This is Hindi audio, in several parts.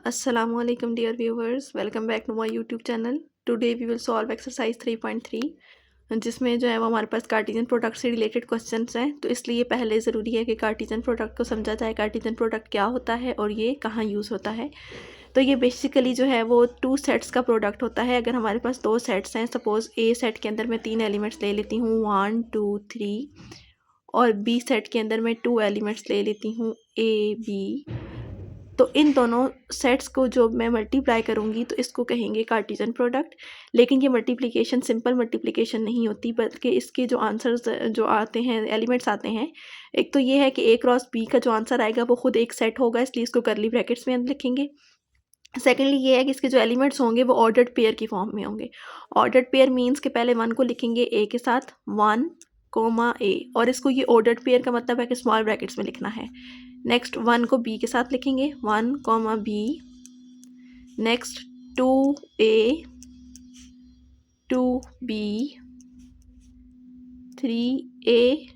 Assalamualaikum dear viewers, welcome back to my YouTube channel. Today we will solve exercise 3.3 जिसमें जो है वो हमारे पास कार्टेशियन प्रोडक्ट से रिलेटेड क्वेश्चंस हैं। तो इसलिए पहले ज़रूरी है कि कार्टेशियन प्रोडक्ट को समझा जाए, कार्टेशियन प्रोडक्ट क्या होता है और ये कहाँ यूज़ होता है। तो ये बेसिकली जो है वो 2 सेट्स का प्रोडक्ट होता है। अगर हमारे पास 2 सेट्स हैं, सपोज़ ए सेट के अंदर मैं 3 एलिमेंट्स ले लेती हूँ 1 2 3 और बी सेट के अंदर मैं 2 एलिमेंट्स ले लेती हूँ ए बी। तो इन दोनों सेट्स को जो मैं मल्टीप्लाई करूँगी तो इसको कहेंगे कार्टेशियन प्रोडक्ट। लेकिन ये मल्टीप्लिकेशन सिंपल मल्टीप्लिकेशन नहीं होती, बल्कि इसके जो आंसर्स जो आते हैं, एलिमेंट्स आते हैं, एक तो ये है कि ए क्रॉस बी का जो आंसर आएगा वो खुद एक सेट होगा, इसलिए इसको करली ब्रैकेट्स में लिखेंगे। सेकेंडली ये है कि इसके जो एलिमेंट्स होंगे वो ऑर्डर्ड पेयर की फॉर्म में होंगे। ऑर्डर्ड पेयर मीन्स के पहले 1 को लिखेंगे ए के साथ 1 कोमा ए, और इसको ये ऑर्डर्ड पेयर का मतलब है कि स्मॉल ब्रैकेट्स में लिखना है। नेक्स्ट 1 को बी के साथ लिखेंगे 1 comma B. Next 2 A 2 B 3 A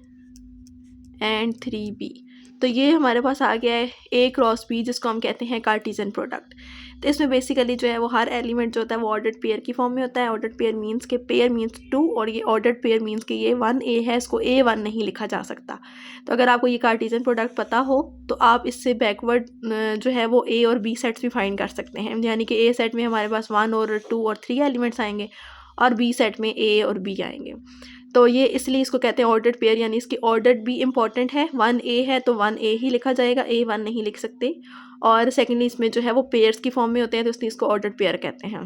and 3 B. तो ये हमारे पास आ गया है ए क्रॉस बी, जिसको हम कहते हैं कार्टेशियन प्रोडक्ट। तो इसमें बेसिकली जो है वो हर एलिमेंट जो होता है वो ऑर्डर्ड पेयर की फॉर्म में होता है। ऑर्डर्ड पेयर मीन्स के पेयर मीन्स 2 और ये ऑर्डर्ड पेयर मीन्स के ये 1 ए है, इसको ए 1 नहीं लिखा जा सकता। तो अगर आपको ये कार्टेशियन प्रोडक्ट पता हो तो आप इससे बैकवर्ड जो है वो ए और बी सेट्स भी फाइंड कर सकते हैं। यानी कि ए सेट में हमारे पास 1 और 2 और 3 एलिमेंट्स आएंगे और बी सेट में ए और बी आएंगे। तो ये इसलिए इसको कहते हैं ऑर्डर्ड पेयर, यानी इसकी ऑर्डर्ड भी इंपॉर्टेंट है। 1 ए है तो 1 ए ही लिखा जाएगा, ए 1 नहीं लिख सकते। और सेकेंडली इसमें जो है वो पेयर्स की फॉर्म में होते हैं, तो इसलिए इसको ऑर्डर्ड पेयर कहते हैं।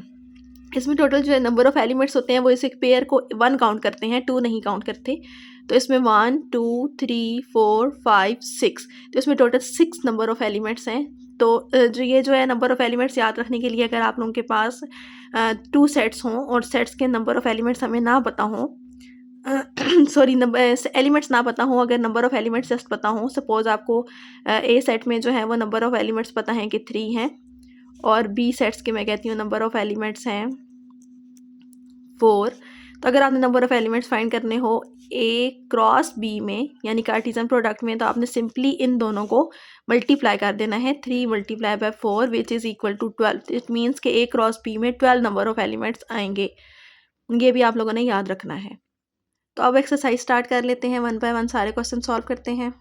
इसमें टोटल जो है नंबर ऑफ़ एलिमेंट्स होते हैं वो इस एक पेयर को 1 काउंट करते हैं, 2 नहीं काउंट करते। तो इसमें 1 2 3 4 5 6, तो इसमें टोटल 6 नंबर ऑफ़ एलिमेंट्स हैं। तो जो है नंबर ऑफ़ एलिमेंट्स याद रखने के लिए अगर आप लोगों के पास 2 सेट्स हों और सेट्स के नंबर ऑफ़ एलिमेंट्स हमें ना पता हों, सॉरी नंबर एलिमेंट्स ना पता हो, अगर नंबर ऑफ़ एलिमेंट्स जस्ट पता हो, सपोज़ आपको ए सेट में जो है वो नंबर ऑफ़ एलिमेंट्स पता हैं कि 3 हैं और बी सेट्स के मैं कहती हूँ नंबर ऑफ़ एलिमेंट्स हैं 4। तो अगर आपने नंबर ऑफ़ एलिमेंट्स फाइंड करने हो ए क्रॉस बी में यानी कार्टेशियन प्रोडक्ट में, तो आपने सिंपली इन दोनों को मल्टीप्लाई कर देना है। 3 multiply by 4 which is equal to 12। It means कि ए क्रॉस बी में 12 नंबर ऑफ़ एलिमेंट्स आएंगे। ये भी आप लोगों ने याद रखना है। तो अब एक्सरसाइज स्टार्ट कर लेते हैं, 1 बाय 1 सारे क्वेश्चन सॉल्व करते हैं।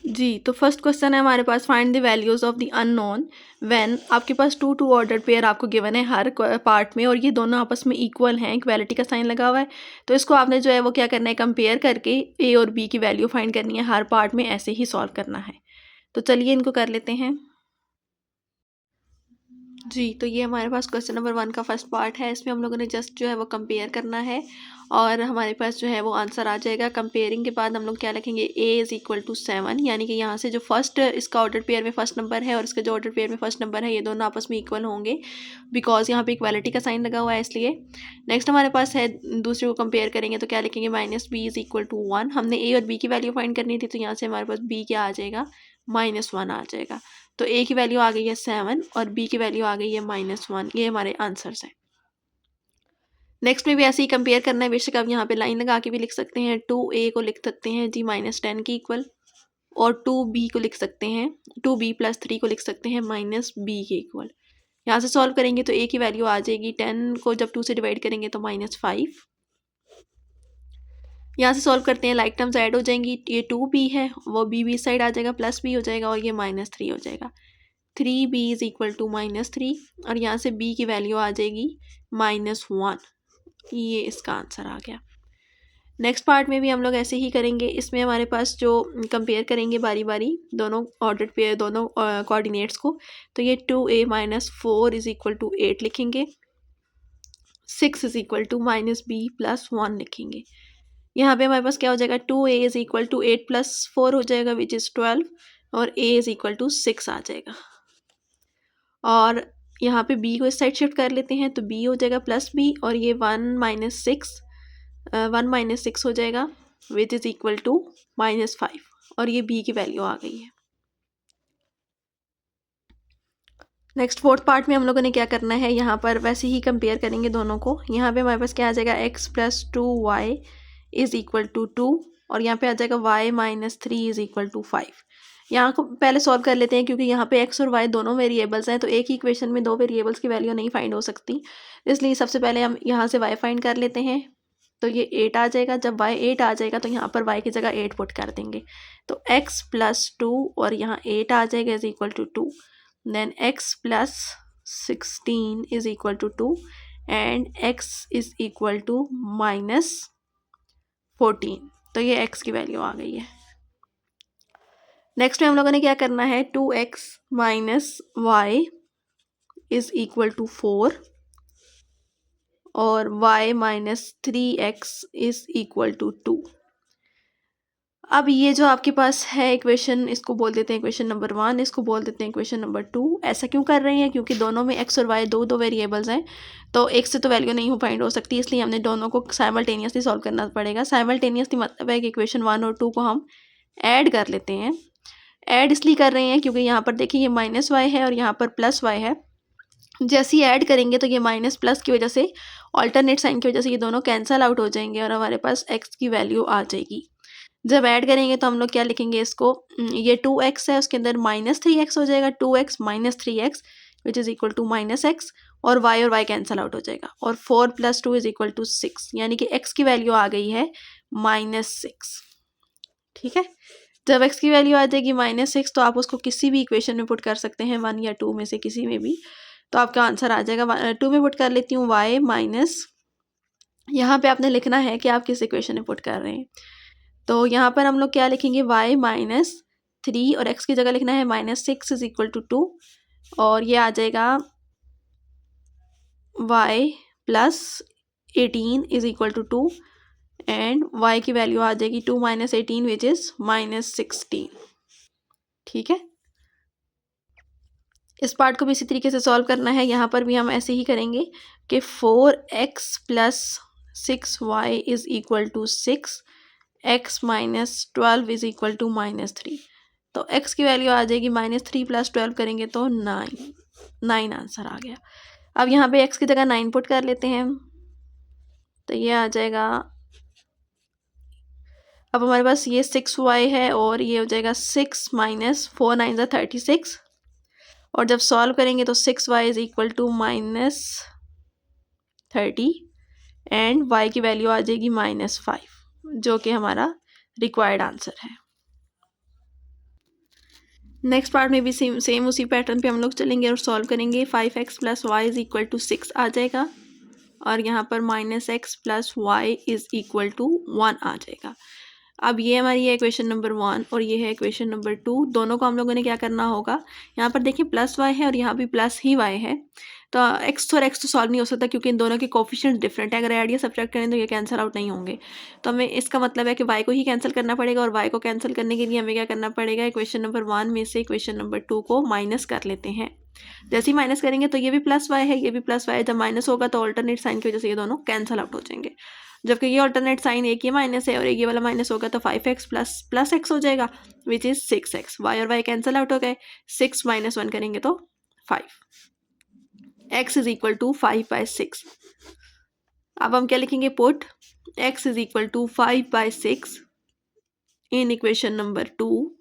जी, तो फर्स्ट क्वेश्चन है हमारे पास, find the values of the unknown when. आपके पास 2 2 ऑर्डर पेयर आपको गिवन है हर पार्ट में और ये दोनों आपस में इक्वल हैं, इक्वालिटी का साइन लगा हुआ है। तो इसको आपने जो है वो क्या करना है, कंपेयर करके ए और बी की वैल्यू फाइंड करनी है हर पार्ट में, ऐसे ही सॉल्व करना है। तो चलिए इनको कर लेते हैं। जी, तो ये हमारे पास क्वेश्चन नंबर 1 का फर्स्ट पार्ट है। इसमें हम लोगों ने जस्ट जो है वो कंपेयर करना है और हमारे पास जो है वो आंसर आ जाएगा। कंपेयरिंग के बाद हम लोग क्या लिखेंगे, ए इज़ इक्वल टू 7, यानी कि यहाँ से जो फर्स्ट इसका ऑर्डर पेयर में फर्स्ट नंबर है और इसका जो ऑर्डर पेयर में फर्स्ट नंबर है, ये दोनों आपस में इक्वल होंगे बिकॉज यहाँ पे इक्वालिटी का साइन लगा हुआ है इसलिए। नेक्स्ट हमारे पास है, दूसरे को कंपेयर करेंगे तो क्या लिखेंगे, minus B is equal to 1। हमने ए और बी की वैल्यू फाइंड करनी थी, तो यहाँ से हमारे पास बी क्या आ जाएगा, -1 आ जाएगा। तो ए की वैल्यू आ गई है 7 और बी की वैल्यू आ गई है -1। ये हमारे आंसर्स हैं। नेक्स्ट में भी ऐसे ही कंपेयर करना है। बेशक आप यहाँ पे लाइन लगा के भी लिख सकते हैं। 2a को लिख सकते हैं जी -10 के इक्वल, और 2b को लिख सकते हैं, 2b + 3 को लिख सकते हैं -b के इक्वल। यहाँ से सॉल्व करेंगे तो a की वैल्यू आ जाएगी, 10 को जब 2 से डिवाइड करेंगे तो -5। यहाँ से सॉल्व करते हैं, लाइक टर्म्स ऐड हो जाएंगी। ये 2b है, वो b इस साइड आ जाएगा, +b हो जाएगा और ये -3 हो जाएगा। 3b इज़ इक्वल टू -3 और यहाँ से b की वैल्यू आ जाएगी -1। ये इसका आंसर आ गया। नेक्स्ट पार्ट में भी हम लोग ऐसे ही करेंगे। इसमें हमारे पास जो कंपेयर करेंगे बारी बारी दोनों ऑर्डर पेयर, दोनों कोऑर्डिनेट्स को, तो ये 2a - 4 इज़ इक्वल टू 8 लिखेंगे, 6 इज़ इक्वल टू -b + 1 लिखेंगे। यहाँ पे हमारे पास क्या हो जाएगा, 2a इज़ इक्वल टू 8 + 4 हो जाएगा विच इज़ 12 और a इज़ इक्वल टू 6 आ जाएगा। और यहाँ पे b को इस साइड शिफ्ट कर लेते हैं तो b हो जाएगा +b और ये 1 - 6 हो जाएगा विच इज़ इक्वल टू -5 और ये b की वैल्यू आ गई है। नेक्स्ट फोर्थ पार्ट में हम लोगों ने क्या करना है, यहाँ पर वैसे ही कंपेयर करेंगे दोनों को। यहाँ पे हमारे पास क्या आ जाएगा, x + 2y is equal to 2 और यहाँ पे आ जाएगा y - 3 इज़ इक्वल टू 5। यहाँ को पहले सॉल्व कर लेते हैं, क्योंकि यहाँ पे x और y दोनों वेरिएबल्स हैं, तो एक ही इक्वेशन में दो वेरिएबल्स की वैल्यू नहीं फाइंड हो सकती। इसलिए सबसे पहले हम यहाँ से y फाइंड कर लेते हैं। तो ये 8 आ जाएगा। जब y 8 आ जाएगा तो यहाँ पर y की जगह 8 पुट कर देंगे, तो x प्लस 2 और यहाँ 8 आ जाएगा is equal to 2। Then x plus 16 is equal to 2 and x is equal to minus 14। तो ये x की वैल्यू आ गई है। नेक्स्ट में हम लोगों ने क्या करना है, 2x minus Y is equal to 4 और y minus 3x is equal to 2। अब ये जो आपके पास है इक्वेशन, इसको बोल देते हैं इक्वेशन नंबर 1, इसको बोल देते हैं इक्वेशन नंबर 2। ऐसा क्यों कर रहे हैं, क्योंकि दोनों में x और y दो वेरिएबल्स हैं, तो एक से तो वैल्यू नहीं हो फाइंड हो सकती, इसलिए हमने दोनों को साइमल्टेनियसली सॉल्व करना पड़ेगा। साइमल्टेनियसली मतलब है कि इक्वेशन 1 और 2 को हम ऐड कर लेते हैं। ऐड इसलिए कर रहे हैं क्योंकि यहाँ पर देखिए ये माइनस वाई है और यहाँ पर प्लस वाई है। जैसे ही ऐड करेंगे तो ये माइनस प्लस की वजह से, ऑल्टरनेट साइन की वजह से ये दोनों कैंसल आउट हो जाएंगे और हमारे पास x की वैल्यू आ जाएगी। जब ऐड करेंगे तो हम लोग क्या लिखेंगे इसको, ये 2x है, उसके अंदर माइनस 3x हो जाएगा, 2x minus 3x which is equal to minus x, और y कैंसल आउट हो जाएगा, और 4 प्लस 2 इज इक्वल टू 6, यानी कि x की वैल्यू आ गई है -6। ठीक है, जब x की वैल्यू आ जाएगी -6 तो आप उसको किसी भी इक्वेशन में पुट कर सकते हैं, 1 या 2 में से किसी में भी, तो आपका आंसर आ जाएगा। 2 में पुट कर लेती हूँ y माइनस, यहाँ पे आपने लिखना है कि आप किस इक्वेशन में पुट कर रहे हैं। तो यहाँ पर हम लोग क्या लिखेंगे, y माइनस 3 और x की जगह लिखना है -6 इज इक्वल टू 2, और ये आ जाएगा y plus 18 is equal to 2 and y की वैल्यू आ जाएगी 2 माइनस 18 विच इज़ -16। ठीक है, इस पार्ट को भी इसी तरीके से सॉल्व करना है। यहाँ पर भी हम ऐसे ही करेंगे कि 4x plus 6y is equal to 6, x minus 12 is equal to -3। तो x की वैल्यू आ जाएगी -3 प्लस 12 करेंगे तो 9 आंसर आ गया। अब यहाँ पे x की जगह 9 पुट कर लेते हैं, तो ये आ जाएगा, अब हमारे पास ये 6y है और ये हो जाएगा 6 माइनस 4 9 ज़ा 36, और जब सॉल्व करेंगे तो 6y is equal to -30 and y की वैल्यू आ जाएगी -5, जो कि हमारा रिक्वायर्ड आंसर है। नेक्स्ट पार्ट में भी सेम उसी पैटर्न पे हम लोग चलेंगे और सॉल्व करेंगे। 5x plus Y is equal to 6 आ जाएगा, और यहाँ पर -x plus Y is equal to 1 आ जाएगा। अब ये हमारी है इक्वेशन नंबर 1 और ये है इक्वेशन नंबर 2। दोनों को हम लोगों ने क्या करना होगा, यहाँ पर देखिए प्लस वाई है और यहाँ भी प्लस ही वाई है, तो x और x तो सॉल्व नहीं हो सकता क्योंकि इन दोनों के कोफिशिएंट डिफरेंट है। अगर ऐड या सब्ट्रैक्ट करें तो ये कैंसिल आउट नहीं होंगे, तो हमें इसका मतलब है कि y को ही कैंसिल करना पड़ेगा, और y को कैंसिल करने के लिए हमें क्या करना पड़ेगा, इक्वेशन नंबर 1 में से इक्वेशन नंबर 2 को माइनस कर लेते हैं। जैसे ही माइनस करेंगे तो ये भी प्लस वाई है, ये भी प्लस वाई है, जब माइनस होगा तो ऑल्टरनेट साइन की वजह से ये दोनों कैंसिल आउट हो जाएंगे। जबकि ये ऑल्टरनेट साइन, एक ये माइनस है और एक ये वाला माइनस होगा, तो 5x प्लस x हो जाएगा विच इज़ 6x। y और y कैंसिल आउट हो गए, 6 माइनस 1 करेंगे तो 5, x इज इक्वल टू 5/6। अब हम क्या लिखेंगे, put x is equal to 5/6 in equation number 2।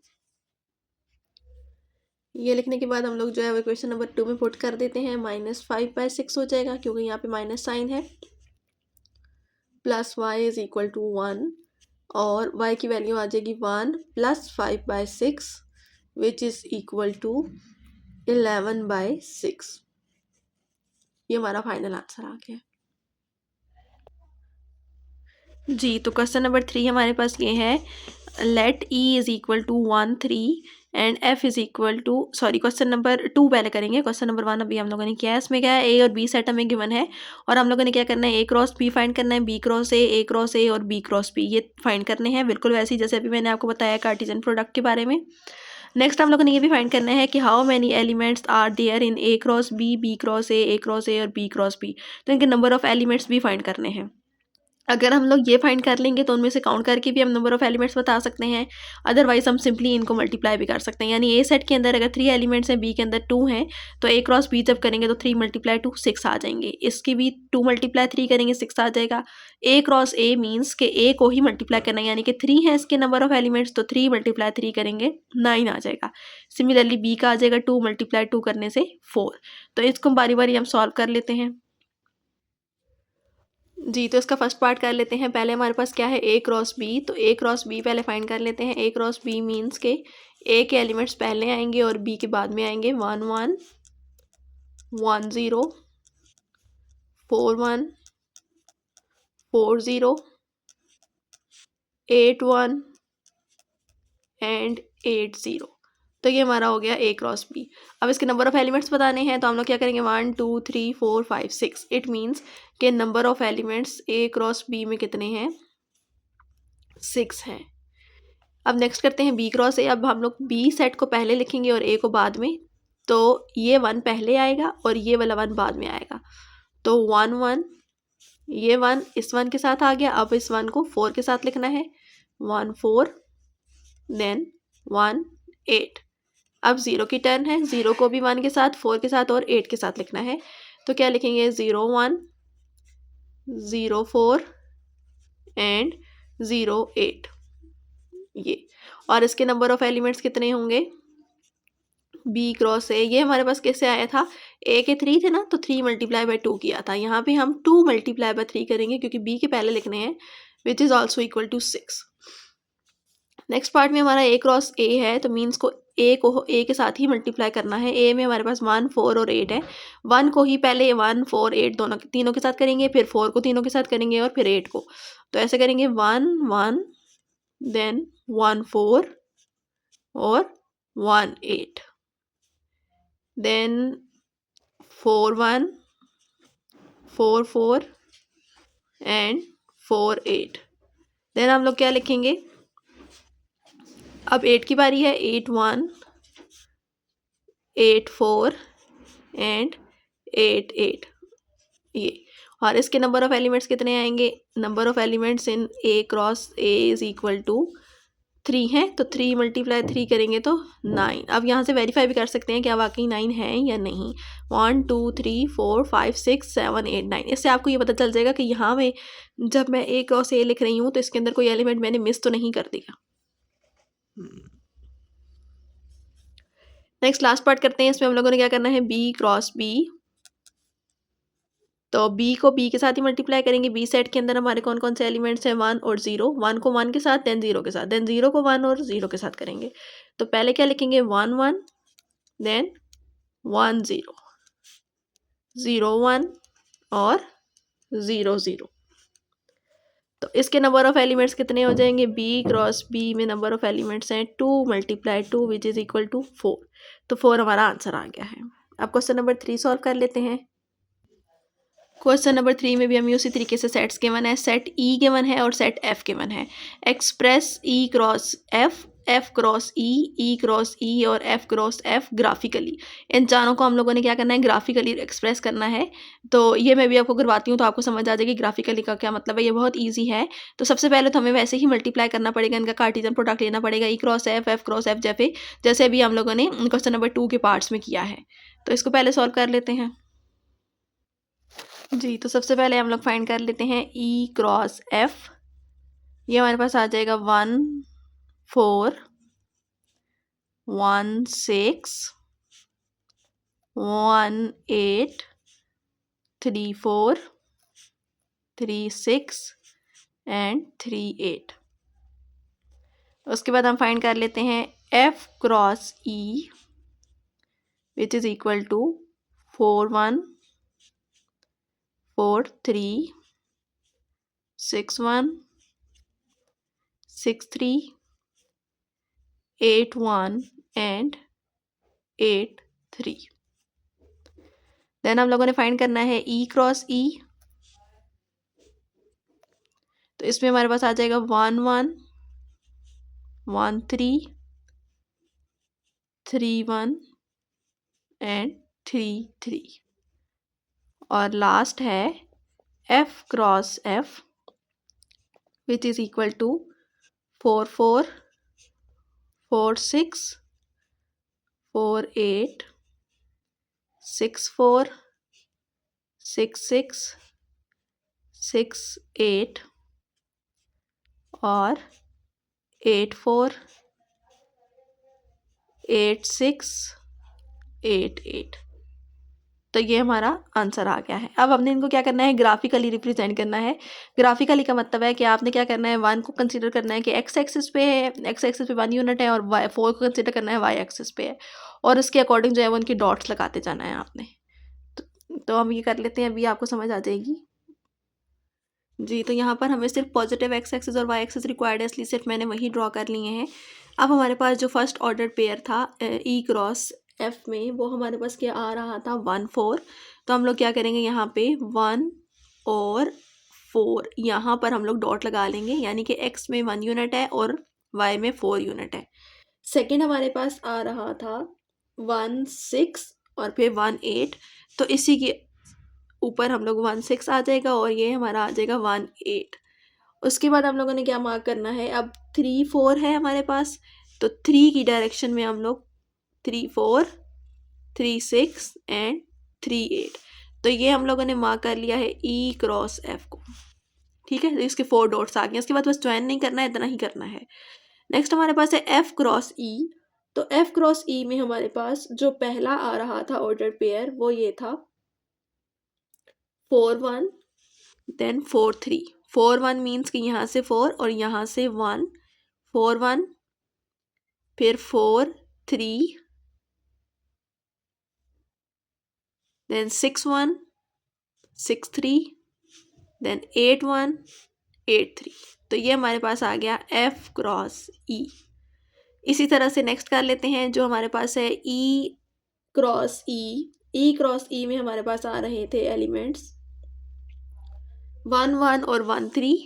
ये लिखने के बाद हम लोग जो है वो इक्वेशन नंबर 2 में पुट कर देते हैं, -5/6 हो जाएगा क्योंकि यहाँ पे माइनस साइन है, plus Y is equal to 1, और y की वैल्यू आ जाएगी 1 plus 5/6 which is equal to 11/6। ये हमारा फाइनल आंसर आ गया जी। तो क्वेश्चन नंबर 3 हमारे पास ये है, let e is equal to 1 3 and f is equal to, sorry question number 2 पहले करेंगे, क्वेश्चन नंबर 1 अभी हम लोगों ने किया है। इसमें क्या है, a और b सेट हमें गिवन है और हम लोगों ने क्या करना है, a क्रॉस b फाइंड करना है, b cross a cross a और b क्रॉस b ये फाइंड करने हैं, बिल्कुल वैसे ही जैसे अभी मैंने आपको बताया कार्टेशियन प्रोडक्ट के बारे में। नेक्स्ट हम लोगों ने ये भी फाइंड करना है कि how many elements are there in a cross b cross a cross a और b क्रॉस b, तो इनके नंबर ऑफ एलिमेंट्स भी फाइंड करने हैं। अगर हम लोग ये फाइंड कर लेंगे तो उनमें से काउंट करके भी हम नंबर ऑफ एलिमेंट्स बता सकते हैं, अदरवाइज हम सिंपली इनको मल्टीप्लाई भी कर सकते हैं। यानी ए सेट के अंदर अगर 3 एलिमेंट्स हैं, बी के अंदर 2 हैं, तो ए क्रॉस बी जब करेंगे तो 3 मल्टीप्लाई 2 6 आ जाएंगे। इसकी भी 2 मल्टीप्लाई 3 करेंगे 6 आ जाएगा। ए क्रॉस ए मीन्स के ए को ही मल्टीप्लाई करना है, यानी कि 3 है इसके नंबर ऑफ एलिमेंट्स, तो 3 मल्टीप्लाई 3 करेंगे 9 आ जाएगा। सिमिलरली बी का आ जाएगा 2 मल्टीप्लाई 2 करने से 4। तो इसको बारी बारी हम सॉल्व कर लेते हैं। जी, तो इसका फर्स्ट पार्ट कर लेते हैं। पहले हमारे पास क्या है, ए क्रॉस बी, तो ए क्रॉस बी पहले फाइंड कर लेते हैं। ए क्रॉस बी मीन्स के ए के एलिमेंट्स पहले आएंगे और बी के बाद में आएंगे। 1 1 1 0 4 1 4 0 8 1 एंड 8 0। तो ये हमारा हो गया ए क्रॉस बी। अब इसके नंबर ऑफ एलिमेंट्स बताने हैं, तो हम लोग क्या करेंगे, 1 2 3 4 5 6। इट मीन्स के number of elements A cross B में कितने हैं, 6 हैं। अब नेक्स्ट करते हैं बी क्रॉस ए। अब हम लोग बी सेट को पहले लिखेंगे और ए को बाद में, तो ये 1 पहले आएगा और ये वाला 1 बाद में आएगा। तो 1 1, ये 1 इस 1 के साथ आ गया। अब इस 1 को 4 के साथ लिखना है, 1 4 देन 1 8। अब 0 की टर्न है, 0 को भी 1 के साथ, 4 के साथ और 8 के साथ लिखना है। तो क्या लिखेंगे, 0 1 0 4 एंड 0 8 ये। और इसके नंबर ऑफ एलिमेंट्स कितने होंगे, बी क्रॉस ए, ये हमारे पास कैसे आया था, ए के 3 थे ना, तो 3 मल्टीप्लाई बाय 2 किया था। यहाँ पे हम 2 मल्टीप्लाई बाय 3 करेंगे क्योंकि बी के पहले लिखने हैं, which is also equal to 6। Next part में हमारा ए क्रॉस ए है, तो मीन्स को ए के साथ ही मल्टीप्लाई करना है। ए में हमारे पास 1 4 और 8 है। 1 को ही पहले 1 4 8 तीनों के साथ करेंगे, फिर 4 को तीनों के साथ करेंगे और फिर 8 को। तो ऐसे करेंगे 1 1 देन 1 4 और 1 8 देन 4 1 4 4 एंड 4 8। देन हम लोग क्या लिखेंगे, अब 8 की बारी है, 8 1 8 4 एंड 8 8 ये। और इसके नंबर ऑफ एलिमेंट्स कितने आएंगे, number of elements in A cross A is equal to 3 है, तो 3 मल्टीप्लाई 3 करेंगे तो 9। अब यहाँ से वेरीफाई भी कर सकते हैं क्या वाकई 9 है या नहीं। 1 2 3 4 5 6 7 8 9। इससे आपको ये पता चल जाएगा कि यहाँ में जब मैं ए क्रॉस ए लिख रही हूँ तो इसके अंदर कोई एलिमेंट मैंने मिस तो नहीं कर दिया। नेक्स्ट लास्ट पार्ट करते हैं। इसमें हम लोगों ने क्या करना है, बी क्रॉस बी, तो बी को बी के साथ ही मल्टीप्लाई करेंगे। बी सेट के अंदर हमारे कौन कौन से एलिमेंट्स हैं, 1 और 0। 1 को 1 के साथ, देन 0 के साथ, देन 0 को 1 और 0 के साथ करेंगे। तो पहले क्या लिखेंगे, 1 1 देन 1 0 0 1 और 0 0। तो इसके नंबर ऑफ एलिमेंट्स कितने हो जाएंगे, बी क्रॉस बी में नंबर ऑफ एलिमेंट्स हैं 2 multiply 2 which is equal to 4। तो 4 हमारा आंसर आ गया है। अब क्वेश्चन नंबर 3 सॉल्व कर लेते हैं। क्वेश्चन नंबर 3 में भी हमें उसी तरीके से सेट्स गिवन है। सेट ई गिवन है और सेट एफ गिवन है। एक्सप्रेस ई क्रॉस एफ क्रॉस ई क्रॉस ई और एफ क्रॉस एफ ग्राफिकली। इन चारों को हम लोगों ने क्या करना है, ग्राफिकली एक्सप्रेस करना है। तो ये मैं भी आपको करवाती हूँ तो आपको समझ आ जाएगी ग्राफिकली का क्या मतलब है। ये बहुत ईजी है। तो सबसे पहले तो हमें वैसे ही मल्टीप्लाई करना पड़ेगा, इनका कार्टेशियन प्रोडक्ट लेना पड़ेगा, ई क्रॉस एफ क्रॉस एफ, जैसे अभी हम लोगों ने क्वेश्चन नंबर 2 के पार्ट्स में किया है। तो इसको पहले सॉल्व कर लेते हैं। जी, तो सबसे पहले हम लोग फाइंड कर लेते हैं ई क्रॉस एफ। ये हमारे पास आ जाएगा 1 4 1 6 1 8 3 4 3 6 एंड 3 8। उसके बाद हम फाइंड कर लेते हैं F cross E which is equal to 4 1 4 3 6 1 6 3 8 1 and 8 3। Then हम लोगों ने फाइंड करना है ई क्रॉस ई। तो इसमें हमारे पास आ जाएगा 1 1 1 3 3 1 एंड 3 3। और लास्ट है F cross F. Which is equal to 4 4 4 6 4 8 6 4 6 6 6 8 और 8 4 8 6 8 8। तो ये हमारा आंसर आ गया है। अब हमने इनको क्या करना है, ग्राफिकली रिप्रेजेंट करना है। ग्राफिकली का मतलब है कि आपने क्या करना है, 1 को कंसीडर करना है कि एक्स एक्सिस पे है, एक्स एक्सिस पे 1 यूनिट है, और वाई 4 को कंसीडर करना है वाई एक्सिस पे है, और उसके अकॉर्डिंग जो है वो उनकी डॉट्स लगाते जाना है आपने। तो हम ये कर लेते हैं, अभी आपको समझ आ जाएगी। जी, तो यहाँ पर हमें सिर्फ पॉजिटिव एक्स एक्सिस और वाई एक्सिस रिक्वायर्ड है, इसलिए सिर्फ मैंने वही ड्रॉ कर लिए हैं। अब हमारे पास जो फर्स्ट ऑर्डर पेयर था ई क्रॉस एफ में, वो हमारे पास क्या आ रहा था, 1 4। तो हम लोग क्या करेंगे, यहाँ पे 1 और 4 यहाँ पर हम लोग डॉट लगा लेंगे, यानी कि एक्स में 1 यूनिट है और वाई में 4 यूनिट है। सेकेंड हमारे पास आ रहा था 1 6 और फिर 1 8। तो इसी के ऊपर हम लोग 1 6 आ जाएगा और ये हमारा आ जाएगा 1 8। उसके बाद हम लोगों ने क्या मार्क करना है, अब 3 4 है हमारे पास, तो 3 की डायरेक्शन में हम लोग 3 4 3 6 एंड 3 8। तो ये हम लोगों ने मार्क कर लिया है ई क्रॉस एफ को। ठीक है, तो इसके 4 डॉट्स आ गए। इसके बाद बस ज्वाइन नहीं करना है, इतना ही करना है। नेक्स्ट हमारे पास है एफ क्रॉस ई। तो एफ क्रॉस ई में हमारे पास जो पहला आ रहा था ऑर्डर पेयर, वो ये था 4 1 देन 4 3। 4 1 मीन्स कि यहाँ से 4 और यहाँ से 1, 4 1 फिर 4 3 देन 6 1 6 3 देन 8 1 8 3। तो ये हमारे पास आ गया एफ क्रॉस ई। इसी तरह से नेक्स्ट कर लेते हैं, जो हमारे पास है ई क्रॉस ई। ई क्रॉस ई में हमारे पास आ रहे थे एलिमेंट्स 1 1 और 1 3,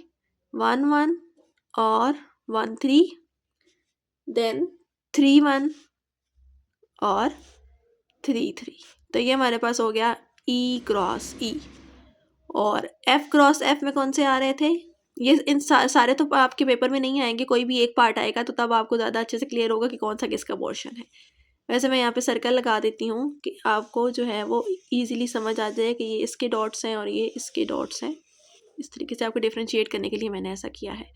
1 1 और 1 3, देन 3 1 और 3 3। तो ये हमारे पास हो गया ई क्रॉस ई। और एफ क्रॉस एफ में कौन से आ रहे थे, ये इन सारे तो आपके पेपर में नहीं आएंगे, कोई भी एक पार्ट आएगा तो तब आपको ज़्यादा अच्छे से क्लियर होगा कि कौन सा किसका पोर्शन है। वैसे मैं यहाँ पे सर्कल लगा देती हूँ कि आपको जो है वो इजीली समझ आ जाए कि ये इसके डॉट्स हैं और ये इसके डॉट्स हैं। इस तरीके से आपको डिफ्रेंशिएट करने के लिए मैंने ऐसा किया है।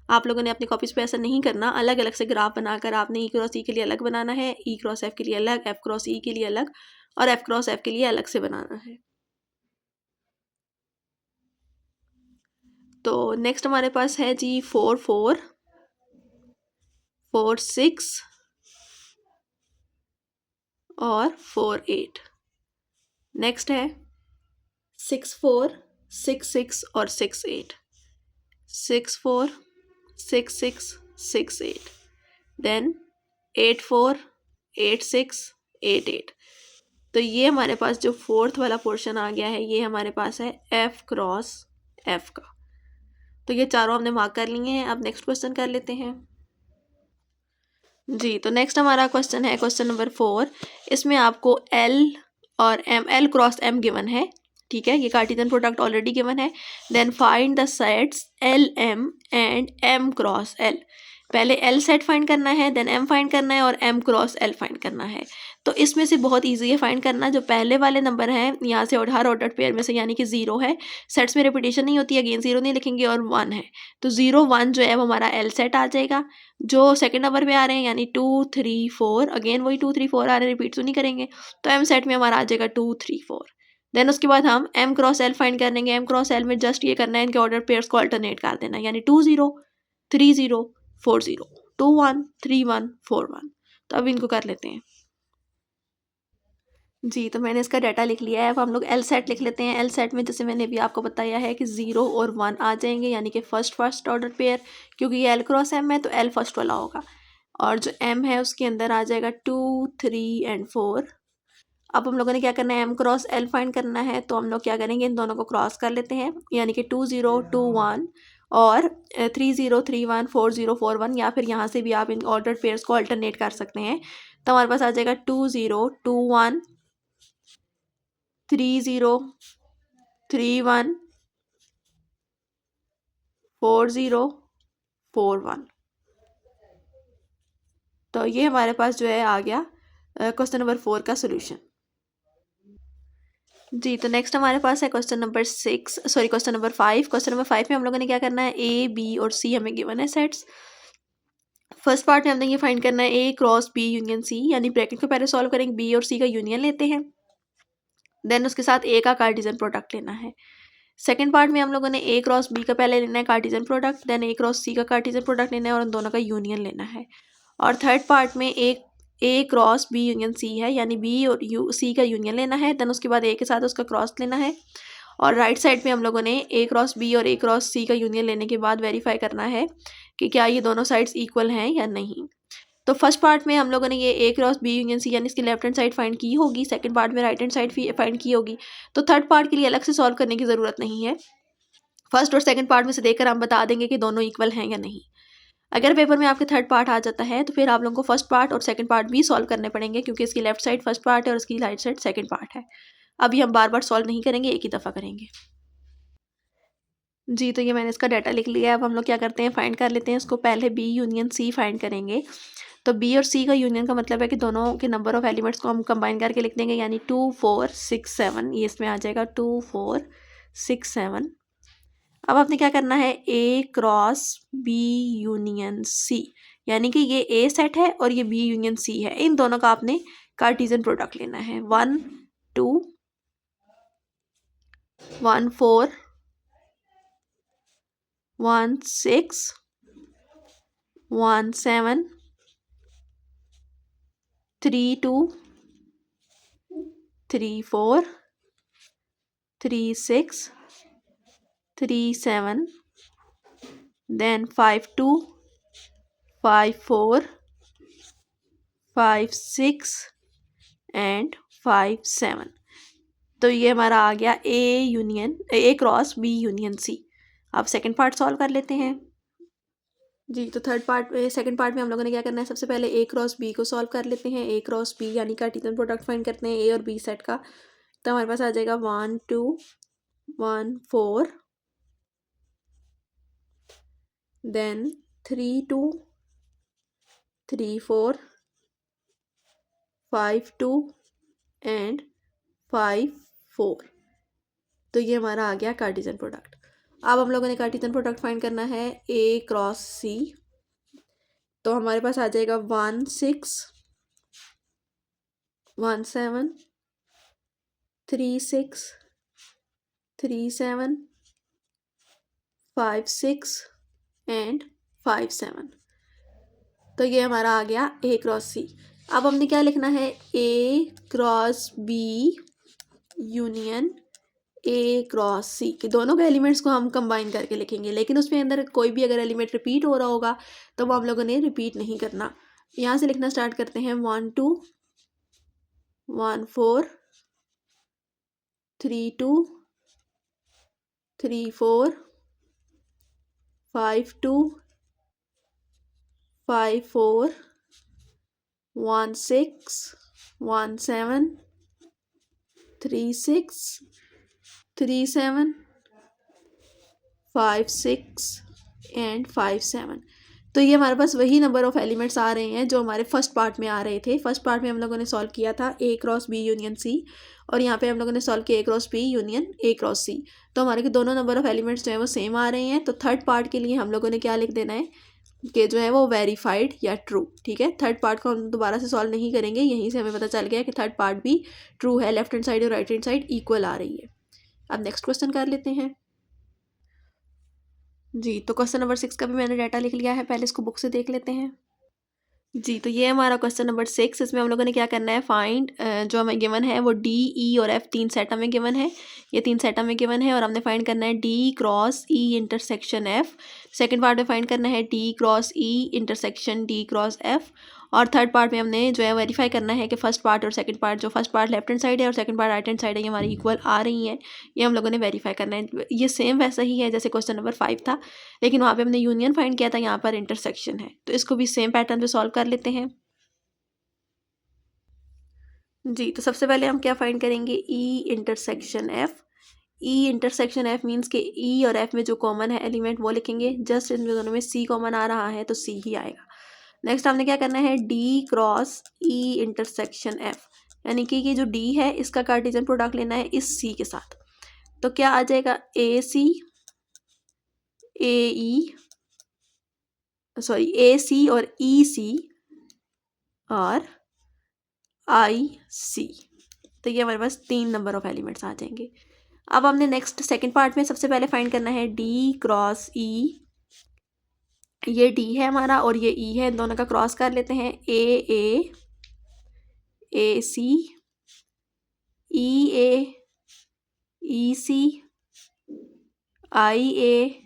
आप लोगों ने अपनी कॉपीज़ पे ऐसा नहीं करना, अलग अलग से ग्राफ बनाकर आपने ई क्रॉस ई के लिए अलग बनाना है, ई क्रॉस एफ के लिए अलग, एफ क्रॉस ई के लिए अलग, और एफ क्रॉस एफ के लिए अलग से बनाना है। तो नेक्स्ट हमारे पास है जी 4 4 4 6 और 4 8। नेक्स्ट है 6 4 6 6 और 6 8, 6 4 6 6 6 8, देन 8 4 8 6 8 8। तो ये हमारे पास जो फोर्थ वाला पोर्शन आ गया है, ये हमारे पास है एफ क्रॉस एफ का। तो ये चारों हमने मार्क कर लिए हैं। अब नेक्स्ट क्वेश्चन कर लेते हैं जी। तो नेक्स्ट हमारा क्वेश्चन है क्वेश्चन नंबर 4। इसमें आपको एल और M, L cross M given है, ठीक है, ये कार्टेशियन प्रोडक्ट ऑलरेडी गिवन है। Then find the sets L M and M cross L. पहले एल सेट फाइंड करना है, देन एम फाइंड करना है, और एम क्रॉस एल फाइंड करना है। तो इसमें से बहुत ईजी है फाइंड करना। जो पहले वाले नंबर हैं यहाँ से और हर ऑर्डर पेयर में से, यानी कि 0 है, सेट्स में रिपीटेशन नहीं होती है, अगेन 0 नहीं लिखेंगे, और 1 है, तो 0 1 जो है वो हमारा एल सेट आ जाएगा। जो सेकंड नंबर पे आ रहे हैं यानी 2 3 4, अगेन वही 2 3 4 आ रहे हैं, रिपीट तो नहीं करेंगे, तो एम सेट में हमारा आ जाएगा 2 3 4। देन उसके बाद हम एम क्रॉस एल फाइंड करेंगे। एम क्रॉस एल में जस्ट ये करना है, इनके ऑर्डर पेयर्स को अल्टरनेट कर देना है, यानी 2 0 3 0 4 0 2 1 3 1 4 1। तो अब इनको कर लेते हैं जी। तो मैंने इसका डाटा लिख लिया है। अब हम लोग एल सेट लिख लेते हैं। एल सेट में जैसे मैंने भी आपको बताया है कि 0 और 1 आ जाएंगे, यानी कि फर्स्ट ऑर्डर पेयर, क्योंकि ये एल क्रॉस एम है तो एल फर्स्ट वाला होगा, और जो एम है उसके अंदर आ जाएगा 2 3 एंड 4। अब हम लोगों ने क्या करना है, एम क्रॉस एल फाइंड करना है, तो हम लोग क्या करेंगे, इन दोनों को क्रॉस कर लेते हैं, यानी कि 2 0 2 1 और 3 0 3 1 4 0 4 1, या फिर यहाँ से भी आप इन ऑर्डर पेयर्स को अल्टरनेट कर सकते हैं। तो हमारे पास आ जाएगा 2 0 2 1 3 0 3 1 4 0 1. तो ये हमारे पास जो है आ गया क्वेश्चन नंबर 4 का सोल्यूशन। जी, तो नेक्स्ट हमारे पास है क्वेश्चन नंबर 5। क्वेश्चन नंबर 5 में हम लोगों ने क्या करना है, ए बी और सी हमें गिवन है सेट्स। फर्स्ट पार्ट में हमने ये फाइंड करना है ए क्रॉस बी यूनियन सी, यानी ब्रैकेट को पहले सॉल्व करेंगे, बी और सी का यूनियन लेते हैं, देन उसके साथ ए का कार्टेशियन प्रोडक्ट लेना है। सेकंड पार्ट में हम लोगों ने ए क्रॉस बी का पहले लेना है कार्टेशियन प्रोडक्ट, देन ए क्रॉस सी का कार्टेशियन प्रोडक्ट लेना है और उन दोनों का यूनियन लेना है। और थर्ड पार्ट में ए क्रॉस बी यूनियन सी है, यानी बी और सी का यूनियन लेना है, देन उसके बाद ए के साथ उसका क्रॉस लेना है। और राइट साइड में हम लोगों ने ए क्रॉस बी और ए क्रॉस सी का यूनियन लेने के बाद वेरीफाई करना है कि क्या ये दोनों साइड्स इक्वल हैं या नहीं। तो फर्स्ट पार्ट में हम लोगों ने ये ए क्रॉस बी यूनियन सी यानी इसकी लेफ्ट हैंड साइड फाइंड की होगी, सेकंड पार्ट में राइट हैंड साइड फाइंड की होगी। तो थर्ड पार्ट के लिए अलग से सॉल्व करने की ज़रूरत नहीं है, फर्स्ट और सेकंड पार्ट में से देखकर हम बता देंगे कि दोनों इक्वल हैं या नहीं। अगर पेपर में आपके थर्ड पार्ट आ जाता है तो फिर आप लोगों को फर्स्ट पार्ट और सेकंड पार्ट भी सॉल्व करने पड़ेंगे, क्योंकि इसकी लेफ्ट साइड फर्स्ट पार्ट है और इसकी राइट साइड सेकंड पार्ट है। अभी हम बार बार सॉल्व नहीं करेंगे, एक ही दफ़ा करेंगे। जी, तो ये मैंने इसका डाटा लिख लिया है। अब हम लोग क्या करते हैं, फाइंड कर लेते हैं इसको। पहले बी यूनियन सी फाइंड करेंगे। तो बी और सी का यूनियन का मतलब है कि दोनों के नंबर ऑफ एलिमेंट्स को हम कंबाइन करके लिख देंगे, यानी 2 4 6 7, ये इसमें आ जाएगा 2 4 6 7। अब आपने क्या करना है, ए क्रॉस बी यूनियन सी, यानी कि ये ए सेट है और ये बी यूनियन सी है, इन दोनों का आपने कार्टेशियन प्रोडक्ट लेना है। 1 2 1 4 1 6 1 7 3 2 3 4 3 6 3 7, then 5 2 5 4 5 6 and 5 7। तो ये हमारा आ गया ए क्रॉस बी यूनियन सी। अब सेकंड पार्ट सॉल्व कर लेते हैं। जी, तो सेकंड पार्ट में हम लोगों ने क्या करना है, सबसे पहले ए क्रॉस बी को सॉल्व कर लेते हैं। ए क्रॉस बी यानी कार्टेशियन प्रोडक्ट फाइंड करते हैं ए और बी सेट का। तो हमारे पास आ जाएगा 1 2 1 4, देन 3 2 3 4 5 2 एंड 5 4। तो ये हमारा आ गया कार्टेशियन प्रोडक्ट। अब हम लोगों ने कार्टेशियन प्रोडक्ट फाइंड करना है ए क्रॉस सी। तो हमारे पास आ जाएगा 1 6 1 7 3 6 3 7 5 6 एंड 5 7। तो ये हमारा आ गया ए क्रॉस सी। अब हमने क्या लिखना है, A cross B union A cross C, कि दोनों के एलिमेंट्स को हम कंबाइन करके लिखेंगे, लेकिन उसमें अंदर कोई भी अगर एलिमेंट रिपीट हो रहा होगा तो वो हम लोगों ने रिपीट नहीं करना। यहाँ से लिखना स्टार्ट करते हैं, 1 2 1 4 3 2 3 4 5 2 5 4 1 6 1 7 3 6 3 7 5 6 एंड 5 7। तो ये हमारे पास वही नंबर ऑफ एलिमेंट्स आ रहे हैं जो हमारे फर्स्ट पार्ट में आ रहे थे। फर्स्ट पार्ट में हम लोगों ने सॉल्व किया था A cross B union C, और यहाँ पे हम लोगों ने सॉल्व किया A cross B union A cross C. तो हमारे के दोनों नंबर ऑफ एलिमेंट्स जो है वो सेम आ रहे हैं। तो थर्ड पार्ट के लिए हम लोगों ने क्या लिख देना है कि जो है वो वेरीफाइड या ट्रू। ठीक है, थर्ड पार्ट को हम दोबारा से सॉल्व नहीं करेंगे, यहीं से हमें पता चल गया कि थर्ड पार्ट भी ट्रू है, लेफ्ट हैंड साइड और राइट हैंड साइड इक्वल आ रही है। अब नेक्स्ट क्वेश्चन कर लेते हैं। जी, तो क्वेश्चन नंबर 6 का भी मैंने डाटा लिख लिया है, पहले इसको बुक से देख लेते हैं। जी, तो ये हमारा क्वेश्चन नंबर 6। इसमें हम लोगों ने क्या करना है, फाइंड जो हमें गिवन है वो डी ई और एफ 3 सेट हमें गिवन है, ये 3 सेट हमें गिवन है, और हमने फाइंड करना है D cross E intersection F. Second part में फाइंड करना है D cross E intersection D cross F. और थर्ड पार्ट में हमने जो है वेरीफाई करना है कि फर्स्ट पार्ट और सेकंड पार्ट, जो first part left hand side है और second part right hand side है, ये हमारी इक्वल आ रही हैं। ये हम लोगों ने वेरीफाई करना है। ये सेम वैसा ही है जैसे क्वेश्चन नंबर 5 था, लेकिन वहाँ पे हमने यूनियन फाइंड किया था, यहाँ पर इंटरसेक्शन है। तो इसको भी सेम पैटर्न पे सॉल्व कर लेते हैं। जी, तो सबसे पहले हम क्या फाइंड करेंगे, E intersection F. E intersection F means के ई और एफ में जो कॉमन है एलिमेंट वो लिखेंगे, जस्ट इन दोनों में सी कॉमन आ रहा है तो सी ही आएगा। नेक्स्ट हमने क्या करना है, D cross E intersection F, यानी कि ये जो डी है इसका कार्टेशियन प्रोडक्ट लेना है इस सी के साथ। तो क्या आ जाएगा, ए सी, ए ई, सॉरी ए सी और ई सी और आई सी। तो ये हमारे पास 3 नंबर ऑफ एलिमेंट्स आ जाएंगे। अब हमने नेक्स्ट सेकंड पार्ट में सबसे पहले फाइंड करना है डी क्रॉस ई। ये डी है हमारा और ये ई है, इन दोनों का क्रॉस कर लेते हैं, ए सी, ई सी, आई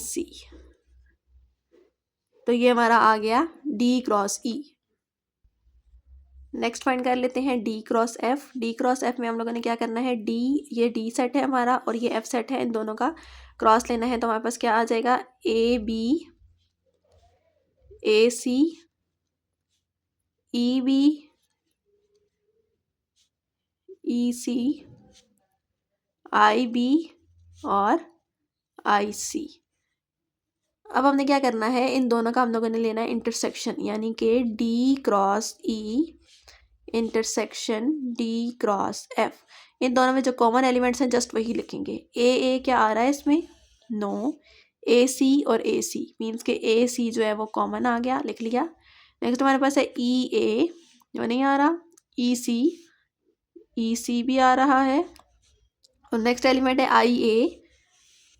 सी। तो ये हमारा आ गया डी क्रॉस ई। नेक्स्ट फाइंड कर लेते हैं D cross F. D cross F में हम लोगों ने क्या करना है, डी, ये डी सेट है हमारा और ये एफ सेट है, इन दोनों का क्रॉस लेना है। तो हमारे पास क्या आ जाएगा, A B, A C, E B, E C, I B और आई सी। अब हमने क्या करना है, इन दोनों का हम लोगों ने लेना है इंटरसेक्शन, यानी कि D cross E intersection D cross F. इन दोनों में जो कॉमन एलिमेंट्स हैं जस्ट वही लिखेंगे। ए क्या आ रहा है इसमें, नो, ए सी और ए सी मीन्स के ए सी जो है वो कॉमन आ गया, लिख लिया। नेक्स्ट हमारे पास है ई ए, जो नहीं आ रहा, ई सी भी आ रहा है। और नेक्स्ट एलिमेंट है आई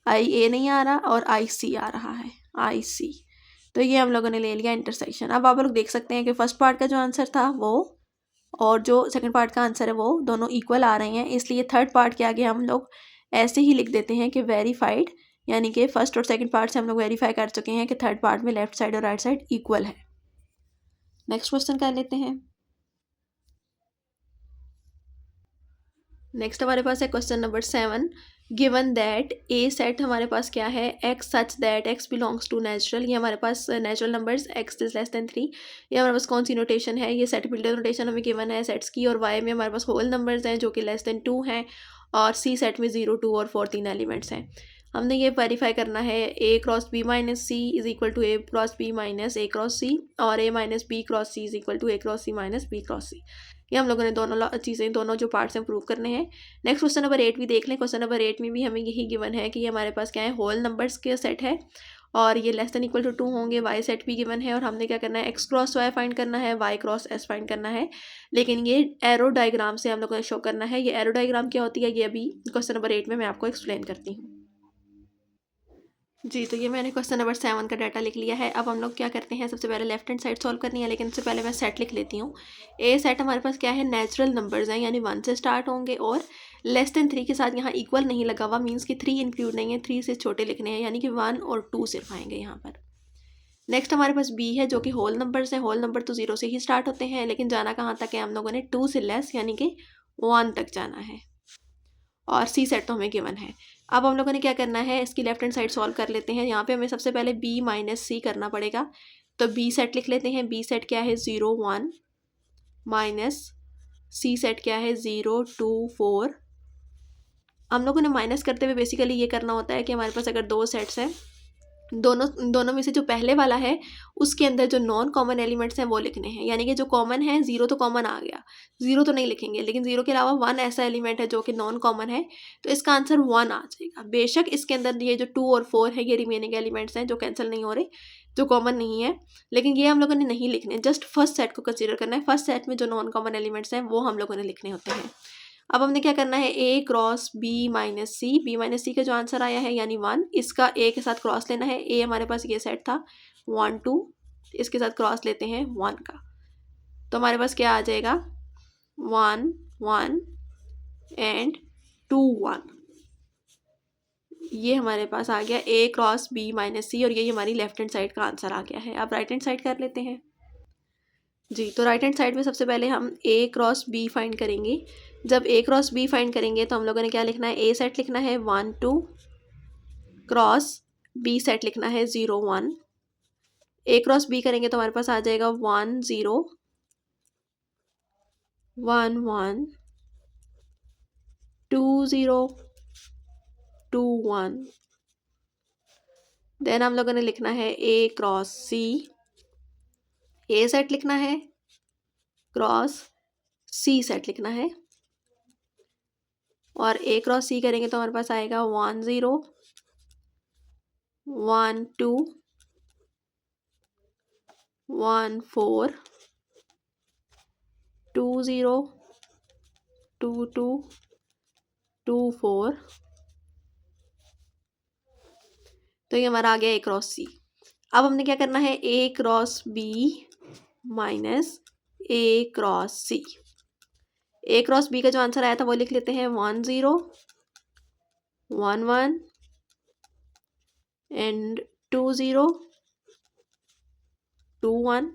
ए नहीं आ रहा और आई सी आ रहा है, आई सी। तो ये हम लोगों ने ले लिया इंटरसेक्शन। अब आप लोग देख सकते हैं कि फर्स्ट पार्ट का जो आंसर था वो और जो सेकंड पार्ट का आंसर है वो दोनों इक्वल आ रहे हैं, इसलिए थर्ड पार्ट के आगे हम लोग ऐसे ही लिख देते हैं कि वेरीफाइड, यानी कि फर्स्ट और सेकंड पार्ट से हम लोग वेरीफाई कर चुके हैं कि थर्ड पार्ट में लेफ्ट साइड और राइट साइड इक्वल है। नेक्स्ट क्वेश्चन कर लेते हैं। नेक्स्ट हमारे पास है question number 7। Given that A set हमारे पास क्या है, X such that X belongs to natural. ये हमारे पास natural numbers X is less than 3। ये हमारे पास कौन सी नोटेशन है, ये सेट बिल्डर नोटेशन हमें गिवन है सेट्स की। और वाई में हमारे पास होल नंबर्स हैं जो कि लेस देन 2 हैं और सी सेट में 0, 2 और 4 3 एलिमेंट्स हैं। हमने ये वेरीफाई करना है, A cross B minus C is equal to A cross B minus A cross C और A minus B cross C is equal to A cross C minus B cross C. ये हम लोगों ने दोनों चीज़ें, दोनों जो पार्ट्स हैं प्रूव करने हैं। नेक्स्ट क्वेश्चन नंबर 8 भी देख लें। क्वेश्चन नंबर 8 में भी हमें यही गिवन है कि ये हमारे पास क्या है, होल नंबर्स के सेट है और ये लेस देन इक्वल टू 2 होंगे। वाई सेट भी गिवन है और हमने क्या करना है, एक्स क्रॉस वाई फाइंड करना है, वाई क्रॉस एस फाइंड करना है। लेकिन ये एरो डायग्राम से हम लोगों ने शो करना है। ये एरो डायग्राम क्या होती है, ये अभी क्वेश्चन नंबर 8 में मैं आपको एक्सप्लेन करती हूँ। जी, तो ये मैंने क्वेश्चन नंबर 7 का डाटा लिख लिया है। अब हम लोग क्या करते हैं, सबसे पहले लेफ्ट हैंड साइड सॉल्व करनी है, लेकिन उससे पहले मैं सेट लिख लेती हूँ। ए सेट हमारे पास क्या है, नेचुरल नंबर्स हैं, यानी 1 से स्टार्ट होंगे और लेस देन 3 के साथ यहाँ इक्वल नहीं लगा हुआ, मीन्स कि 3 इंक्लूड नहीं है, 3 से छोटे लिखने हैं, यानी कि 1 और 2 सिर्फ आएंगे यहाँ पर। नेक्स्ट हमारे पास बी है जो कि होल नंबर्स हैं। होल नंबर तो 0 से ही स्टार्ट होते हैं, लेकिन जाना कहाँ तक है, हम लोगों ने 2 से लेस यानी कि 1 तक जाना है। और सी सेट तो हमें गिवन है। अब हम लोगों ने क्या करना है, इसकी लेफ्ट हैंड साइड सॉल्व कर लेते हैं। यहाँ पे हमें सबसे पहले बी माइनस सी करना पड़ेगा, तो बी सेट लिख लेते हैं। बी सेट क्या है, 0 1 माइनस सी सेट क्या है, 0 2 4। हम लोगों ने माइनस करते हुए बेसिकली ये करना होता है कि हमारे पास अगर 2 सेट्स हैं, दोनों में से जो पहले वाला है उसके अंदर जो नॉन कॉमन एलिमेंट्स हैं वो लिखने हैं, यानी कि जो कॉमन है, 0 तो कॉमन आ गया, 0 तो नहीं लिखेंगे, लेकिन 0 के अलावा 1 ऐसा एलिमेंट है जो कि नॉन कॉमन है, तो इसका आंसर 1 आ जाएगा। बेशक इसके अंदर ये जो 2 और 4 है ये रिमेनिंग एलिमेंट्स हैं जो कैंसिल नहीं हो रहे, जो कॉमन नहीं है, लेकिन ये हम लोगों ने नहीं लिखने, जस्ट फर्स्ट सेट को कंसिडर करना है। फर्स्ट सेट में जो नॉन कॉमन एलिमेंट्स हैं वो हम लोगों ने लिखने होते हैं। अब हमने क्या करना है, A cross B minus C, B minus सी का जो आंसर आया है यानी 1, इसका ए के साथ क्रॉस लेना है। ए हमारे पास ये सेट था 1 2, इसके साथ क्रॉस लेते हैं 1 का, तो हमारे पास क्या आ जाएगा, 1 1 एंड 2 1। ये हमारे पास आ गया ए क्रॉस बी माइनस सी और ये हमारी लेफ्ट हैंड साइड का आंसर आ गया है। अब राइट हैंड साइड कर लेते हैं। जी, तो राइट हैंड साइड में सबसे पहले हम ए क्रॉस बी फाइंड करेंगे। जब ए क्रॉस बी फाइंड करेंगे तो हम लोगों ने क्या लिखना है, ए सेट लिखना है 1 2 क्रॉस बी सेट लिखना है 0 1। ए क्रॉस बी करेंगे तो हमारे पास आ जाएगा 1 0 1 1 2 0 2 1। देन हम लोगों ने लिखना है A cross C, A set लिखना है, क्रॉस C सेट लिखना है, और A क्रॉस C करेंगे तो हमारे पास आएगा 1 0 1 2 1 4 2 0 2 2 2 4। तो ये हमारा आ गया A क्रॉस C। अब हमने क्या करना है, A cross B minus A cross C। A cross B का जो आंसर आया था वो लिख लेते हैं 1 0 1 1 एंड 2 0 2 1।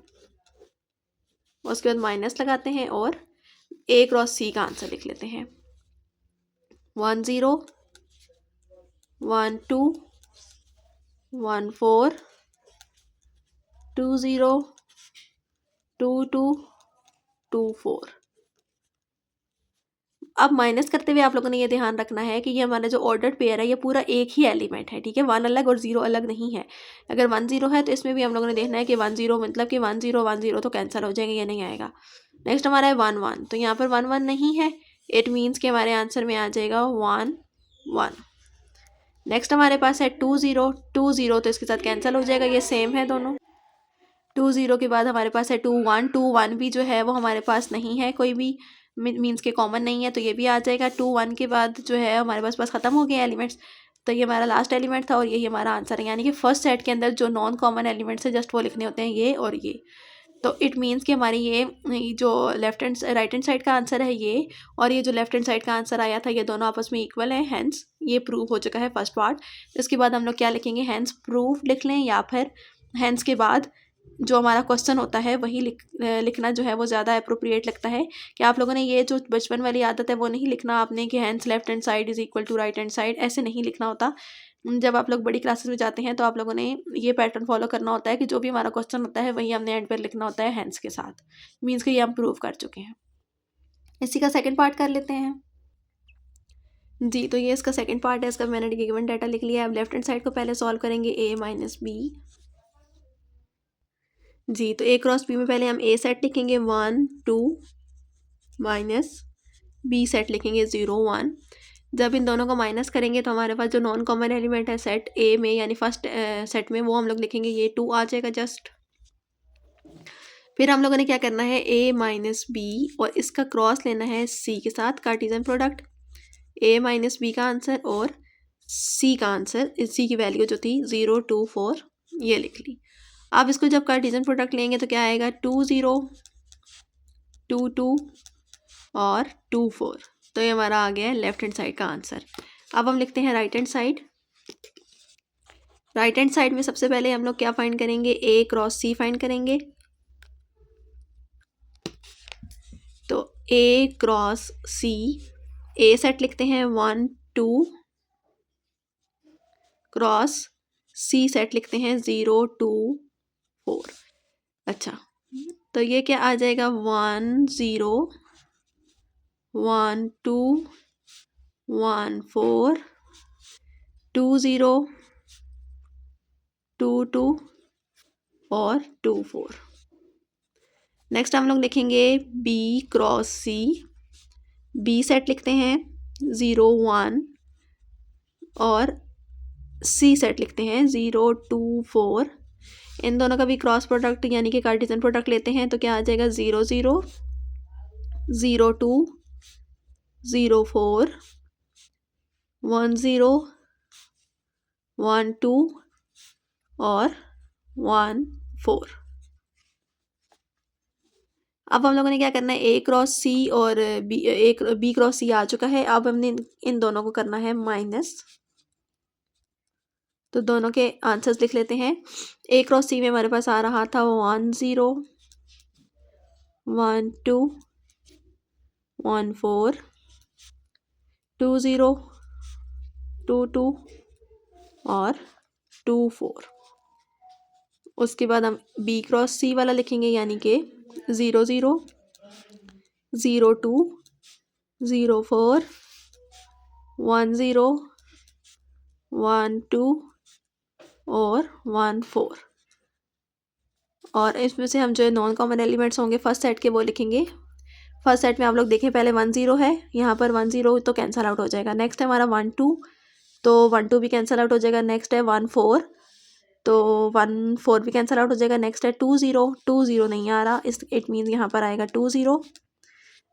उसके बाद माइनस लगाते हैं और A क्रॉस C का आंसर लिख लेते हैं 1 0 1 2 1 4 2 0 2 2 2 4। अब माइनस करते हुए आप लोगों ने ये ध्यान रखना है कि ये हमारा जो ऑर्डर्ड पेयर है ये पूरा एक ही एलिमेंट है, ठीक है, 1 अलग और 0 अलग नहीं है। अगर 1 0 है तो इसमें भी हम लोगों ने देखना है कि 1 0 मतलब कि 1 0 1 0 तो कैंसिल हो जाएंगे, ये नहीं आएगा। नेक्स्ट हमारा है 1 1, तो यहाँ पर 1 1 नहीं है, इट मीन्स कि हमारे आंसर में आ जाएगा 1 1। नेक्स्ट हमारे पास है 2 0 2 0, तो इसके साथ कैंसिल हो जाएगा, ये सेम है दोनों। 2 0 के बाद हमारे पास है 2 1, 2 1 भी जो है वो हमारे पास नहीं है, कोई भी मीन्स के कॉमन नहीं है, तो ये भी आ जाएगा। 2 1 के बाद जो है हमारे पास बस ख़त्म हो गए एलिमेंट्स, तो ये हमारा लास्ट एलिमेंट था और यही हमारा आंसर है। यानी कि फर्स्ट सेट के अंदर जो नॉन कॉमन एलिमेंट्स है जस्ट वो लिखने होते हैं, ये और ये। तो इट मीन्स कि हमारी ये जो left hand right hand side का आंसर है ये, और ये जो लेफ्ट हैंड साइड का आंसर आया था ये दोनों आपस में इक्वल है, हैंस ये प्रूव हो चुका है फर्स्ट पार्ट। इसके बाद हम लोग क्या लिखेंगे, हैंस प्रूव लिख लें, या फिर हैंस के बाद जो हमारा क्वेश्चन होता है वही लिखना जो है वो ज़्यादा अप्रोप्रिएट लगता है। कि आप लोगों ने ये जो बचपन वाली आदत है वो नहीं लिखना आपने कि hence left hand side is equal to right hand side, ऐसे नहीं लिखना होता। जब आप लोग बड़ी क्लासेस में जाते हैं तो आप लोगों ने ये पैटर्न फॉलो करना होता है कि जो भी हमारा क्वेश्चन होता है वही हमने एंड पर लिखना होता है हैंस के साथ, मीन्स कि ये हम प्रूव कर चुके हैं। इसी का सेकेंड पार्ट कर लेते हैं जी। तो ये इसका सेकंड पार्ट है, इसका मैंने गिवन डाटा लिख लिया है। अब लेफ्ट हैंड साइड को पहले सॉल्व करेंगे, A माइनस बी जी। तो A क्रॉस B में पहले हम A सेट लिखेंगे 1 2 माइनस B सेट लिखेंगे 0 1। जब इन दोनों को माइनस करेंगे तो हमारे पास जो नॉन कॉमन एलिमेंट है सेट A में यानी फर्स्ट सेट में, वो हम लोग लिखेंगे, ये 2 आ जाएगा जस्ट। फिर हम लोगों ने क्या करना है, A माइनस बी और इसका क्रॉस लेना है C के साथ, Cartesian product. A minus B का आंसर और C का आंसर, C की वैल्यू जो थी 0 2 4 ये लिख ली। अब इसको जब कार्टिजन प्रोडक्ट लेंगे तो क्या आएगा, 2 0 2 2 और 2 4। तो ये हमारा आ गया है लेफ्ट हैंड साइड का आंसर। अब हम लिखते हैं right hand side. Right hand side में सबसे पहले हम लोग क्या फाइंड करेंगे, A क्रॉस C फाइंड करेंगे। तो A cross C, A set लिखते हैं 1 2 क्रॉस C सेट लिखते हैं 0 2 4। अच्छा, तो ये क्या आ जाएगा, 1 0 1 2 1 4 2 0 2 2 और 2 4। नेक्स्ट हम लोग लिखेंगे B cross C, B set लिखते हैं 0 1 और C सेट लिखते हैं 0 2 4। इन दोनों का भी क्रॉस प्रोडक्ट यानी कि कार्टिजन प्रोडक्ट लेते हैं तो क्या आ जाएगा, 0 0 0 2 0 4 1 0 1 2 और 1 4। अब हम लोगों ने क्या करना है, A क्रॉस C और B क्रॉस C आ चुका है। अब हमने इन दोनों को करना है माइनस, तो दोनों के आंसर्स लिख लेते हैं। A क्रॉस C में हमारे पास आ रहा था 1 0 1 2 1 4 2 0 2 2 और 2 4। उसके बाद हम B क्रॉस C वाला लिखेंगे यानी कि 0 0 0 2 0 4 1 0 1 2 और 1 4। और इसमें से हम जो है नॉन कॉमन एलिमेंट्स होंगे फर्स्ट सेट के वो लिखेंगे। फर्स्ट सेट में आप लोग देखें पहले 1 0 है, यहाँ पर 1 0 तो कैंसिल आउट हो जाएगा। नेक्स्ट है हमारा 1 2, तो 1 2 भी कैंसिल आउट हो जाएगा। नेक्स्ट है 1 4, तो 1 4 भी कैंसिल आउट हो जाएगा। नेक्स्ट है 2 0, 2 0 नहीं आ रहा, इस इट मीन्स यहाँ पर आएगा 2 0।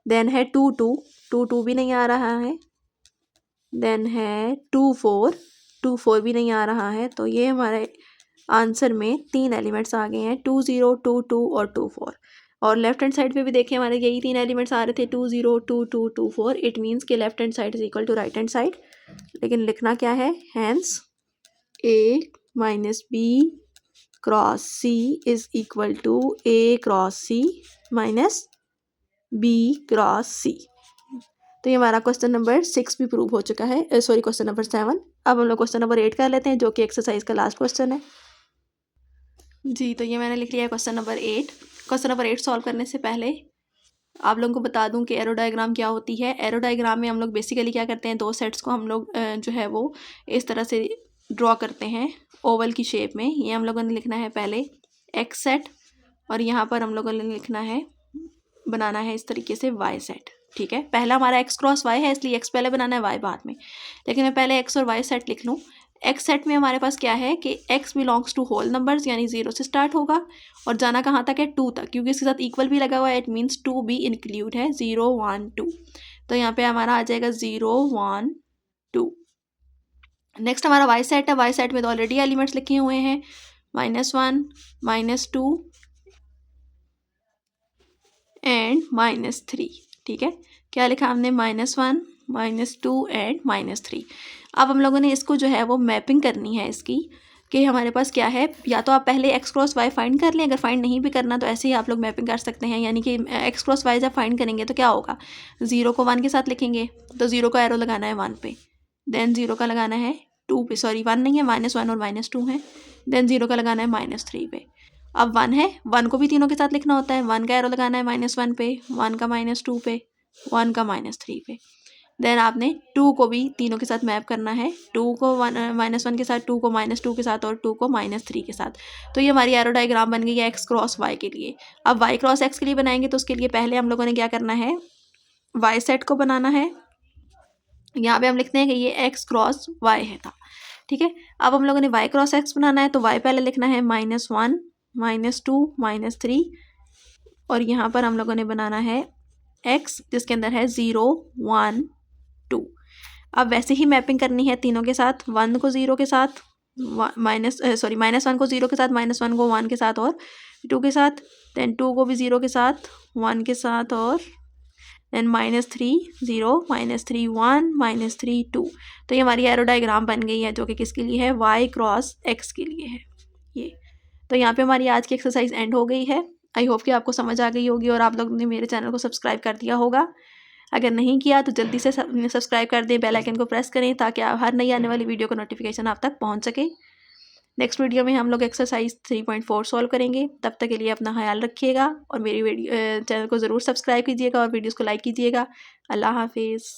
देन है 2 2, 2 2 भी नहीं आ रहा है। देन है 2 4, 2 4 भी नहीं आ रहा है। तो ये हमारे आंसर में 3 एलिमेंट्स आ गए हैं, 2 0 2 2 और 2 4। और लेफ्ट हैंड साइड पे भी देखिए हमारे यही 3 एलिमेंट्स आ रहे थे, 2 0 2 2 2 4। इट मीन्स कि left hand side is equal to right hand side. लेकिन लिखना क्या है, hence A minus B cross C is equal to A cross C minus B cross C. तो ये हमारा क्वेश्चन नंबर 6 भी प्रूव हो चुका है, सॉरी क्वेश्चन नंबर 7। अब हम लोग क्वेश्चन नंबर 8 कर लेते हैं, जो कि एक्सरसाइज का लास्ट क्वेश्चन है जी। तो ये मैंने लिख लिया है question number 8। Question number 8 solve करने से पहले आप लोगों को बता दूं कि एरो डायग्राम क्या होती है। एरो डायग्राम में हम लोग बेसिकली क्या करते हैं, दो सेट्स को हम लोग जो है वो इस तरह से ड्रॉ करते हैं ओवल की शेप में। ये हम लोगों ने लिखना है पहले एक्स सेट, और यहाँ पर हम लोगों ने लिखना है, बनाना है इस तरीके से वाई सेट। ठीक है, पहला हमारा एक्स क्रॉस वाई है, इसलिए एक्स पहले बनाना है वाई बाद में। लेकिन मैं पहले एक्स और वाई सेट लिख लूँ। एक्स सेट में हमारे पास क्या है कि X belongs to whole numbers, यानी 0 से स्टार्ट होगा और जाना कहाँ तक है, 2 तक, क्योंकि इसके साथ इक्वल भी लगा हुआ है। इट मीन्स 2 भी इंक्लूड है, 0 1 2। तो यहाँ पे हमारा आ जाएगा 0 1 2। नेक्स्ट हमारा वाई सेट है। वाई सेट में तो ऑलरेडी एलिमेंट्स लिखे हुए हैं, -1 -2 एंड -3। ठीक है, क्या लिखा हमने, -1 -2 एंड -3। अब हम लोगों ने इसको जो है वो मैपिंग करनी है इसकी, कि हमारे पास क्या है। या तो आप पहले एक्स क्रॉस वाई फाइंड कर लें, अगर फाइंड नहीं भी करना तो ऐसे ही आप लोग मैपिंग कर सकते हैं। यानी कि एक्स क्रॉस वाई जब फाइंड करेंगे तो क्या होगा, 0 को 1 के साथ लिखेंगे, तो 0 का एरो लगाना है 1 पे। देन 0 का लगाना है 2 पे, सॉरी 1 नहीं है, -1 और -2 है। देन 0 का लगाना है -3 पे। अब 1 है, 1 को भी तीनों के साथ लिखना होता है। 1 का एरो लगाना है -1 पे, 1 का -2 पे, 1 का -3 पे। देन आपने 2 को भी तीनों के साथ मैप करना है, 2 को -1 के साथ, 2 को -2 के साथ और 2 को -3 के साथ। तो ये हमारी एरो डायग्राम बन गई है एक्स क्रॉस वाई के लिए। अब वाई क्रॉस एक्स के लिए बनाएंगे तो उसके लिए पहले हम लोगों ने क्या करना है, वाई सेट को बनाना है। यहाँ पे हम लिखते हैं कि ये एक्स क्रॉस वाई है था। ठीक है, अब हम लोगों ने वाई क्रॉस एक्स बनाना है, तो वाई पहले लिखना है -1 -2 -3, और यहाँ पर हम लोगों ने बनाना है एक्स जिसके अंदर है 0 1 2। अब वैसे ही मैपिंग करनी है तीनों के साथ, 1 को 0 के साथ, -1 को 0 के साथ, -1 को 1 के साथ और 2 के साथ। देन 2 को भी 0 के साथ, 1 के साथ और देन -3 0 -3 1 -3 2। तो ये हमारी एरो डायग्राम बन गई है, जो कि किसके लिए है, वाई क्रॉस एक्स के लिए है ये। तो यहाँ पे हमारी आज की एक्सरसाइज एंड हो गई है। आई होप कि आपको समझ आ गई होगी और आप लोगों ने मेरे चैनल को सब्सक्राइब कर दिया होगा। अगर नहीं किया तो जल्दी से सब्सक्राइब कर दें, बेल आइकन को प्रेस करें, ताकि हर नई आने वाली वीडियो का नोटिफिकेशन आप तक पहुँच सके। नेक्स्ट वीडियो में हम लोग एक्सरसाइज 3.4 सॉल्व करेंगे। तब तक के लिए अपना ख्याल रखिएगा और मेरी वीडियो चैनल को ज़रूर सब्सक्राइब कीजिएगा और वीडियोज़ को लाइक कीजिएगा। अल्लाह हाफिज़।